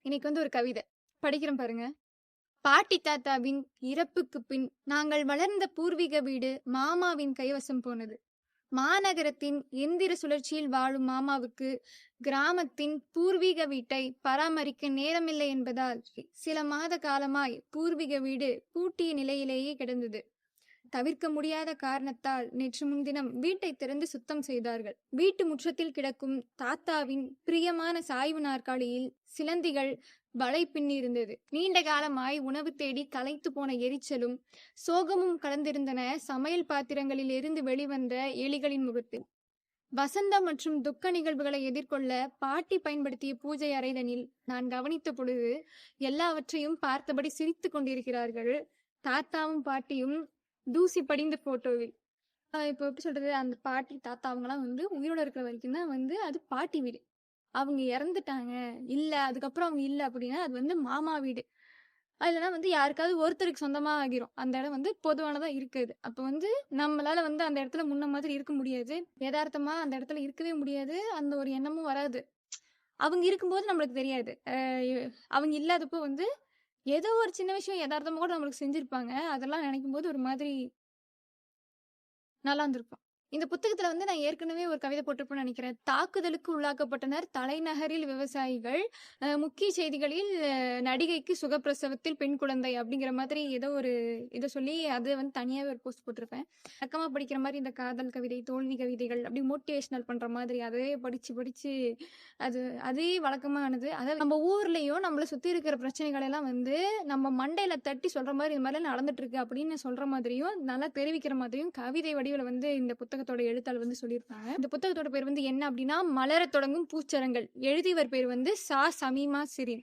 இன்னைக்கு வந்து ஒரு கவிதை படிக்கிறேன் பாருங்க. பாட்டி தாத்தாவின் இறப்புக்கு பின் நாங்கள் வளர்ந்த பூர்வீக வீடு மாமாவின் கைவசம் போனது. மாநகரத்தின் எந்திர சுழற்சியில் வாழும் மாமாவுக்கு கிராமத்தின் பூர்வீக வீட்டை பராமரிக்க நேரமில்லை என்பதால் சில மாத காலமாய் பூர்வீக வீடு பூட்டிய நிலையிலேயே கிடந்தது. தவிர்க்க முடியாத காரணத்தால் நேற்று முன்தினம் வீட்டை திறந்து சுத்தம் செய்தார்கள். வீட்டு முற்றத்தில் கிடக்கும் தாத்தாவின் பிரியமான சாய்வு நாற்காலியில் சிலந்திகள் வலை பின்னிருந்தது. நீண்ட காலமாய் உணவு தேடி களைத்து போன எரிச்சலும் சோகமும் கலந்திருந்தன சமையல் பாத்திரங்களில் இருந்து வெளிவந்த எலிகளின் முகத்தில். வசந்தம் மற்றும் துக்க நிகழ்வுகளை எதிர்கொள்ள பாட்டி பயன்படுத்திய பூஜை அறைதனில் நான் கவனித்த பொழுது எல்லாவற்றையும் பார்த்தபடி சிரித்து கொண்டிருக்கிறார்கள் தாத்தாவும் பாட்டியும் தூசி படிந்த போட்டோவில். இப்போ எப்படி சொல்றது, அந்த பாட்டி தாத்தா அவங்கலாம் வந்து உயிரோட இருக்கிற வரைக்கும் தான் வந்து அது பாட்டி வீடு. அவங்க இறந்துட்டாங்க இல்ல, அதுக்கப்புறம் அவங்க இல்ல அப்படின்னா அது வந்து மாமா வீடு. அதுலனா வந்து யாருக்காவது ஒருத்தருக்கு சொந்தமா ஆகிரும். அந்த இடம் வந்து பொதுவானதா இருக்குது. அப்ப வந்து நம்மளால வந்து அந்த இடத்துல முன்ன மாதிரி இருக்க முடியாது. யதார்த்தமா அந்த இடத்துல இருக்கவே முடியாது. அந்த ஒரு எண்ணமும் வராது. அவங்க இருக்கும்போது நம்மளுக்கு தெரியாது. அவங்க இல்லாதப்போ வந்து ஏதோ ஒரு சின்ன விஷயம் யதார்த்தமா கூட நம்மளுக்கு செஞ்சிருப்பாங்க. அதெல்லாம் நினைக்கும் போது ஒரு மாதிரி நல்லா இருந்திருக்கும். இந்த புத்தகத்துல வந்து நான் ஏற்கனவே ஒரு கவிதை போட்டிருப்பேன்னு நினைக்கிறேன். தாக்குதலுக்கு உள்ளாக்கப்பட்டனர் தலைநகரில் விவசாயிகள், முக்கிய செய்திகளில் நடிகைக்கு சுகப்பிரசவத்தில் பெண் குழந்தை அப்படிங்கிற மாதிரி ஏதோ ஒரு இதை சொல்லி அது வந்து தனியாவே ஒரு போஸ்ட் போட்டிருப்பேன். வழக்கமா படிக்கிற மாதிரி இந்த காதல் கவிதை, தோல்வி கவிதைகள் அப்படி மோட்டிவேஷனல் பண்ற மாதிரி அதே படிச்சு படிச்சு அது அதே வழக்கமானது. அதாவது நம்ம ஊர்லயும் நம்மள சுத்தி இருக்கிற பிரச்சனைகள் எல்லாம் வந்து நம்ம மண்டையில தட்டி சொல்ற மாதிரி இது மாதிரி நடந்துட்டு இருக்கு அப்படின்னு சொல்ற மாதிரியும் நல்லா தெரிவிக்கிற மாதிரியும் கவிதை வடிவில் வந்து இந்த புத்தகத்தோட எழுத்தாளர் வந்து சொல்லியிருப்பாங்க. இந்த புத்தகத்தோட பேர் வந்து என்ன அப்படின்னா மலர தொடங்கும் பூச்சரங்கள். எழுதியவர் பேர் வந்து சா சமீமா சிரின்.